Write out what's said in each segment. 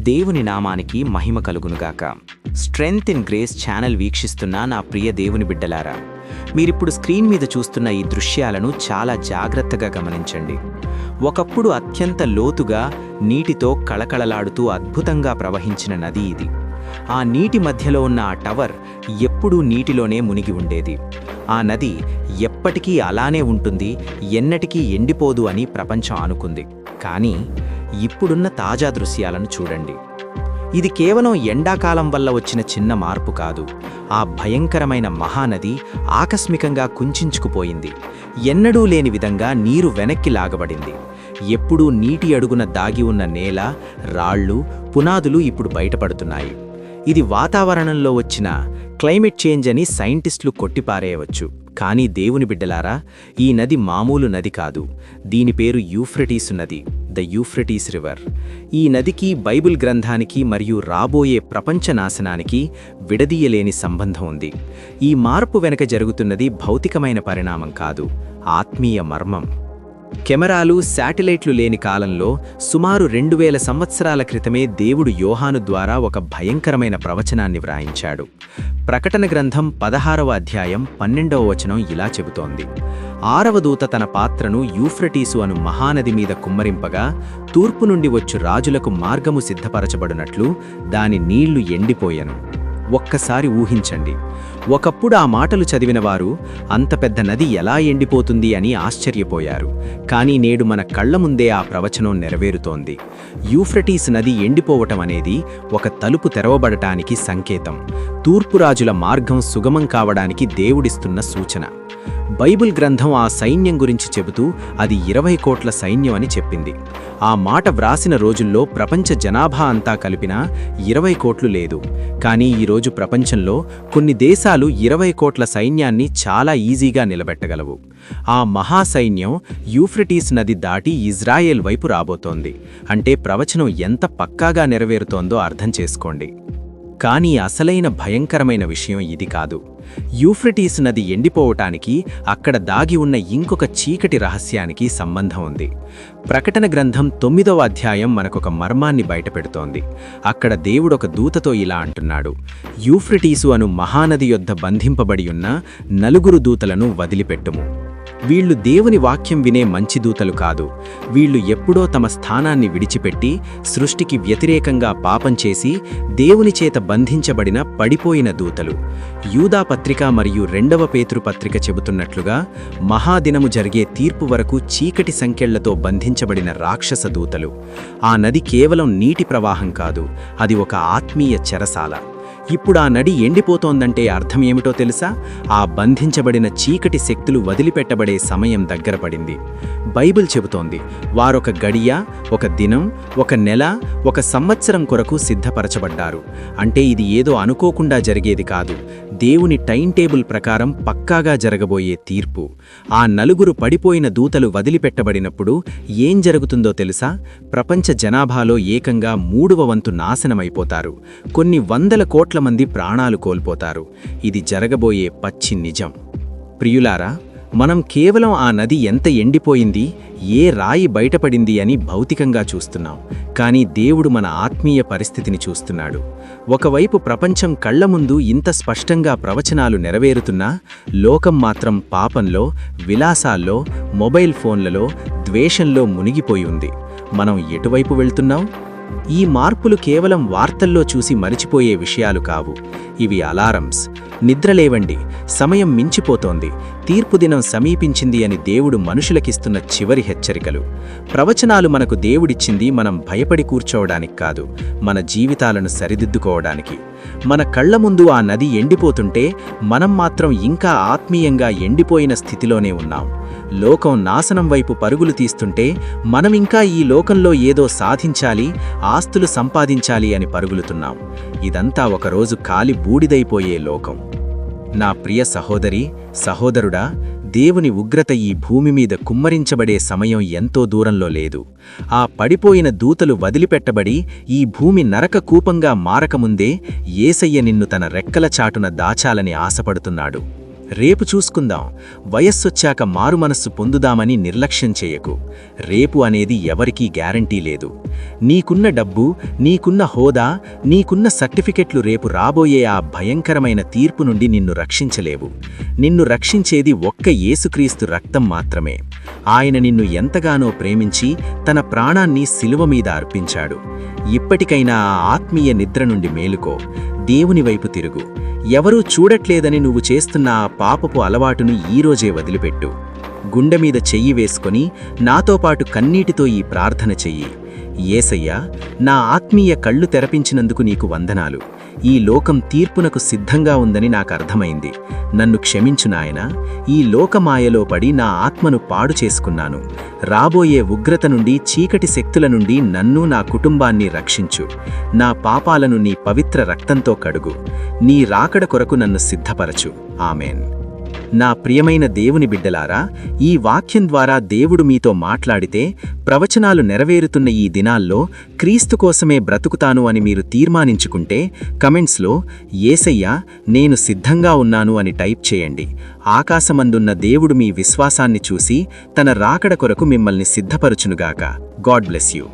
దేవుని నామానికి మహిమ కలుగునుగాక. స్ట్రెంగ్త్ ఇన్ గ్రేస్ ఛానల్ వీక్షిస్తున్న నా ప్రియ దేవుని బిడ్డలారా, మీరిప్పుడు స్క్రీన్ మీద చూస్తున్న ఈ దృశ్యాలను చాలా జాగ్రత్తగా గమనించండి. ఒకప్పుడు అత్యంత లోతుగా నీటితో కళకళలాడుతూ అద్భుతంగా ప్రవహించిన నది ఇది. ఆ నీటి మధ్యలో ఉన్న ఆ టవర్ ఎప్పుడూ నీటిలోనే మునిగి ఉండేది. ఆ నది ఎప్పటికీ అలానే ఉంటుంది, ఎన్నటికీ ఎండిపోదు అని ప్రపంచం అనుకుంది. కానీ ఇప్పుడున్న తాజా దృశ్యాలను చూడండి. ఇది కేవలం ఎండాకాలం వల్ల వచ్చిన చిన్న మార్పు కాదు. ఆ భయంకరమైన మహానది ఆకస్మికంగా కుంచించుకుపోయింది. ఎన్నడూ లేని విధంగా నీరు వెనక్కి లాగబడింది. ఎప్పుడూ నీటి అడుగున దాగి ఉన్న నేల, రాళ్ళు, పునాదులు ఇప్పుడు బయటపడుతున్నాయి. ఇది వాతావరణంలో వచ్చిన క్లైమేట్ చేంజ్ అని సైంటిస్టులు కొట్టిపారేయవచ్చు. కానీ దేవుని బిడ్డలారా, ఈ నది మామూలు నది కాదు. దీని పేరు యూఫ్రటీస్ నది, ద యూఫ్రటీస్ రివర్. ఈ నదికి, బైబిల్ గ్రంథానికి మరియు రాబోయే ప్రపంచ నాశనానికి విడదీయలేని సంబంధం ఉంది. ఈ మార్పు వెనుక జరుగుతున్నది భౌతికమైన పరిణామం కాదు, ఆత్మీయ మర్మం. కెమెరాలు, శాటిలైట్లు లేని కాలంలో సుమారు 2000 సంవత్సరాల క్రితమే దేవుడు యోహాను ద్వారా ఒక భయంకరమైన ప్రవచనాన్ని వ్రాయించాడు. ప్రకటన గ్రంథం 16వ అధ్యాయం 12వ వచనం ఇలా చెబుతోంది: 6వ దూత తన పాత్రను యూఫ్రటీసు అను మహానది మీద కుమ్మరింపగా, తూర్పు నుండి వచ్చు రాజులకు మార్గము సిద్ధపరచబడినట్లు దాని నీళ్లు ఎండిపోయెను. ఒక్కసారి ఊహించండి. ఒకప్పుడు ఆ మాటలు చదివినవారు అంత పెద్ద నది ఎలా ఎండిపోతుంది అని ఆశ్చర్యపోయారు. కానీ నేడు మన కళ్ల ముందే ఆ ప్రవచనం నెరవేరుతోంది. యూఫ్రటీస్ నది ఎండిపోవటం అనేది ఒక తలుపు తెరవబడటానికి సంకేతం. తూర్పు రాజుల మార్గం సుగమం కావడానికి దేవుడిస్తున్న సూచన. బైబిల్ గ్రంథం ఆ సైన్యం గురించి చెబుతూ అది 20 కోట్ల సైన్యం అని చెప్పింది. ఆ మాట వ్రాసిన రోజుల్లో ప్రపంచ జనాభా అంతా కలిపినా 20 కోట్లు లేదు. కానీ ఈరోజు ప్రపంచంలో కొన్ని దేశాలు 20 కోట్ల సైన్యాన్ని చాలా ఈజీగా నిలబెట్టగలవు. ఆ మహాసైన్యం యూఫ్రటీస్ నది దాటి ఇజ్రాయెల్ వైపు రాబోతోంది. అంటే ప్రవచనం ఎంత పక్కాగా నెరవేరుతోందో అర్థం చేసుకోండి. కానీ అసలైన భయంకరమైన విషయం ఇది కాదు. యూఫ్రటీస్ నది ఎండిపోవటానికి అక్కడ దాగి ఉన్న ఇంకొక చీకటి రహస్యానికి సంబంధం ఉంది. ప్రకటన గ్రంథం 9వ అధ్యాయం మనకొక మర్మాన్ని బయటపెడుతోంది. అక్కడ దేవుడొక దూతతో ఇలా అంటున్నాడు: యూఫ్రటీసు అను మహానది యొద్ద బంధింపబడి ఉన్న 4 దూతలను వదిలిపెట్టుము. వీళ్లు దేవుని వాక్యం వినే మంచి దూతలు కాదు. వీళ్లు ఎప్పుడో తమ స్థానాన్ని విడిచిపెట్టి సృష్టికి వ్యతిరేకంగా పాపం చేసి దేవుని చేత బంధించబడిన పడిపోయిన దూతలు. యూదా పత్రిక మరియు 2వ పేతురు పత్రిక చెబుతున్నట్లుగా మహాదినము జరిగే తీర్పు వరకు చీకటి సంకెళ్లతో బంధించబడిన రాక్షస దూతలు. ఆ నది కేవలం నీటి ప్రవాహం కాదు, అది ఒక ఆత్మీయ చెరసాల. ఇప్పుడు ఆ నది ఎండిపోతోందంటే అర్థం ఏమిటో తెలుసా? ఆ బంధించబడిన చీకటి శక్తులు వదిలిపెట్టబడే సమయం దగ్గర పడింది. బైబిల్ చెబుతోంది, వారొక గడియ, ఒక దినం, ఒక నెల, ఒక సంవత్సరం కొరకు సిద్ధపరచబడ్డారు. అంటే ఇది ఏదో అనుకోకుండా జరిగేది కాదు, దేవుని టైం టేబుల్ ప్రకారం పక్కాగా జరగబోయే తీర్పు. ఆ 4 పడిపోయిన దూతలు వదిలిపెట్టబడినప్పుడు ఏం జరుగుతుందో తెలుసా? ప్రపంచ జనాభాలో ఏకంగా 3వ వంతు నాశనమైపోతారు. కొన్ని వందల కోట్ల మంది ప్రాణాలు కోల్పోతారు. ఇది జరగబోయే పచ్చి నిజం. ప్రియులారా, మనం కేవలం ఆ నది ఎంత ఎండిపోయింది, ఏ రాయి బయటపడింది అని భౌతికంగా చూస్తున్నాం. కానీ దేవుడు మన ఆత్మీయ పరిస్థితిని చూస్తున్నాడు. ఒకవైపు ప్రపంచం కళ్ల ముందు ఇంత స్పష్టంగా ప్రవచనాలు నెరవేరుతున్నా, లోకం మాత్రం పాపంలో, విలాసాల్లో, మొబైల్ ఫోన్లలో, ద్వేషంలో మునిగిపోయి ఉంది. మనం ఎటువైపు వెళ్తున్నాం? ఈ మార్పులు కేవలం వార్తల్లో చూసి మరిచిపోయే విషయాలు కావు. ఇవి అలారమ్స్. నిద్రలేవండి, సమయం మించిపోతోంది, తీర్పు దినం సమీపించింది అని దేవుడు మనుషులకిస్తున్న చివరి హెచ్చరికలు. ప్రవచనాలు మనకు దేవుడిచ్చింది మనం భయపడి కూర్చోవడానికి కాదు, మన జీవితాలను సరిదిద్దుకోవడానికి. మన కళ్ల ముందు ఆ నది ఎండిపోతుంటే మనం మాత్రం ఇంకా ఆత్మీయంగా ఎండిపోయిన స్థితిలోనే ఉన్నాం. లోకం నాశనం వైపు పరుగులు తీస్తుంటే మనమింకా ఈ లోకంలో ఏదో సాధించాలి, ఆస్తులు సంపాదించాలి అని పరుగులుతున్నాం. ఇదంతా ఒకరోజు కాలి బూడిదైపోయే లోకం. నా ప్రియ సహోదరి, సహోదరుడా, దేవుని ఉగ్రత ఈ భూమి మీద కుమ్మరించబడే సమయం ఎంతో దూరంలో లేదు. ఆ పడిపోయిన దూతలు వదిలిపెట్టబడి ఈ భూమి నరక కూపంగా మారకముందే యేసయ్య నిన్ను తన రెక్కల చాటున దాచాలని ఆశపడుతున్నాడు. రేపు చూసుకుందాం. వయస్సొచ్చాక మారుమనస్సు పొందుదామని నిర్లక్ష్యం చేయకు. రేపు అనేది ఎవరికీ గ్యారంటీ లేదు. నీకున్న డబ్బు, నీకున్న హోదా, నీకున్న సర్టిఫికెట్లు రేపు రాబోయే ఆ భయంకరమైన తీర్పు నుండి నిన్ను రక్షించలేవు. నిన్ను రక్షించేది ఒక్క యేసుక్రీస్తు రక్తం మాత్రమే. ఆయన నిన్ను ఎంతగానో ప్రేమించి తన ప్రాణాన్ని శిలువ మీద అర్పించాడు. ఇప్పటికైనా ఆ ఆత్మీయ నిద్ర నుండి మేలుకో. దేవుని వైపు తిరుగు. ఎవరూ చూడట్లేదని నువ్వు చేస్తున్న ఆ పాపపు అలవాటును ఈరోజే వదిలిపెట్టు. గుండె మీద చెయ్యి వేసుకొని నాతో పాటు కన్నీటితో ఈ ప్రార్థన చెయ్యి. యేసయ్యా, నా ఆత్మీయ కళ్ళు తెరపించినందుకు నీకు వందనాలు. ఈ లోకం తీర్పునకు సిద్ధంగా ఉందని నాకు అర్థమైంది. నన్ను క్షమించు నాయనా. ఈ లోకమాయలో పడి నా ఆత్మను పాడు చేసుకున్నాను. రాబోయే ఉగ్రత నుండి, చీకటి శక్తుల నుండి నన్ను, నా కుటుంబాన్ని రక్షించు. నా పాపాలను నీ పవిత్ర రక్తంతో కడుగు. నీ రాకడ కొరకు నన్ను సిద్ధపరచు. ఆమేన్. నా ప్రియమైన దేవుని బిడ్డలారా, ఈ వాక్యం ద్వారా దేవుడు మీతో మాట్లాడితే, ప్రవచనాలు నెరవేరుతున్న ఈ దినాల్లో క్రీస్తు కోసమే బ్రతుకుతాను అని మీరు తీర్మానించుకుంటే కమెంట్స్లో యేసయ్యా, నేను సిద్ధంగా ఉన్నాను అని టైప్ చేయండి. ఆకాశమందున్న దేవుడు మీ విశ్వాసాన్ని చూసి తన రాకడ కొరకు మిమ్మల్ని సిద్ధపరచునుగాక. God bless you.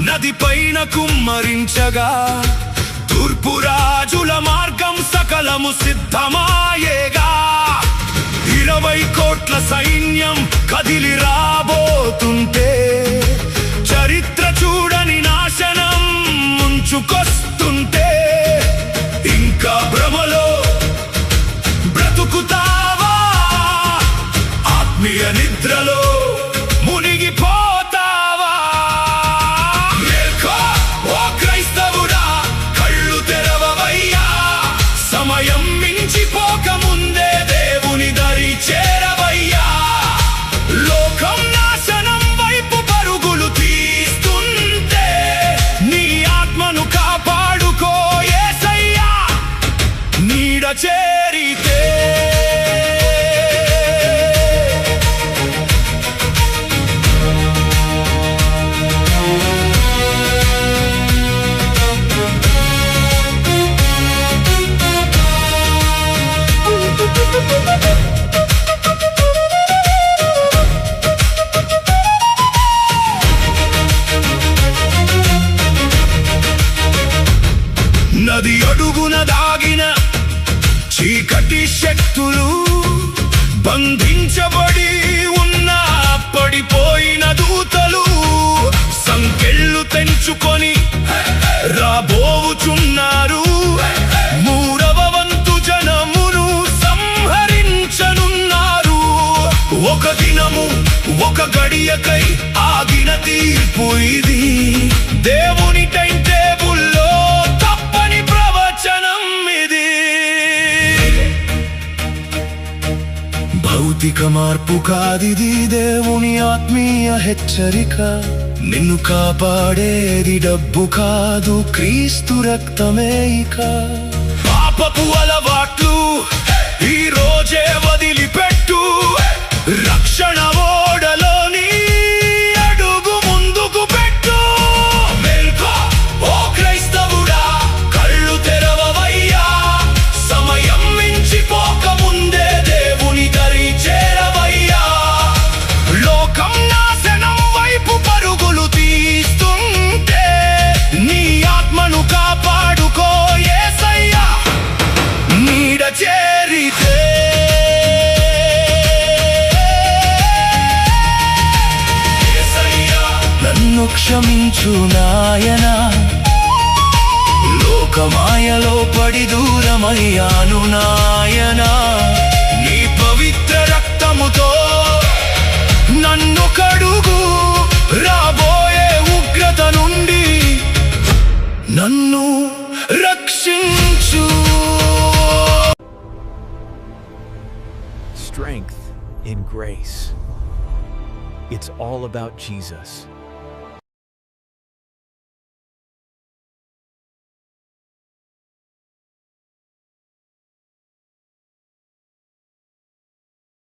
నది పైన కుమ్మరించగా, తూర్పు రాజుల మార్గం సకలము సిద్ధమాయేగా. 20 కోట్ల సైన్యం కదిలి రాబోతుంటే, చరిత్ర చూడని నాశనం ముంచుకొస్తుంటే, ఇంకా భ్రమలో బ్రతుకుతావా? ఆత్మీయ నిద్రలో మునిగిపోతావా? సమయం మించిపోకముందే దేవుని దరి చేరవయ్యా. లోకం నాశనం వైపు పరుగులు తీస్తుంటే, నీ ఆత్మను కాపాడుకో యేసయ్యా. నీడ చేరితే నది అడుగున దాగిన చీకటి శక్తులు బంధించబడి ఉన్న పడిపోయిన దూతలు సంకెళ్ళు తెంచుకొని రాబోచున్నారు. 3వ వంతు జనమును సంహరించనున్నారు. ఒక దినము, ఒక గడియకై ఆగిన తీర్పు ఇది. దేవుని టైం టేబుల్లో తప్పని ప్రవచనం ఇది. భౌతిక మార్పు కాదిది, దేవుని ఆత్మీయ హెచ్చరిక. నిన్ను కాపాడేది డబ్బు కాదు, క్రీస్తు రక్తమే. ఇక పాపపు అలవాట్లు ఈ రోజే వదిలిపెట్టు. రక్షణ ఓడలోని అడుగు ముందుకు పెట్టు. మేల్కో ఓ క్రైస్తవుడా, కళ్ళు తెరవవయ్యా. సమయం మించిపోకముందే దేవుని దరి చేరవయ్యా. లోకం నాశనం వైపు పరుగులు తీస్తుంటే, నీ ఆత్మను కాపాడుకో యేసయ్యా. నీడ చేరితే నన్ను క్షమించు నాయనా. లోకమాయలో పడి దూరమయ్యాను నాయనా. నీ పవిత్ర రక్తముతో నన్ను కడుగు. రాబోయే ఉగ్రత నుండి నన్ను రక్షించు. strength in grace. It's all about Jesus.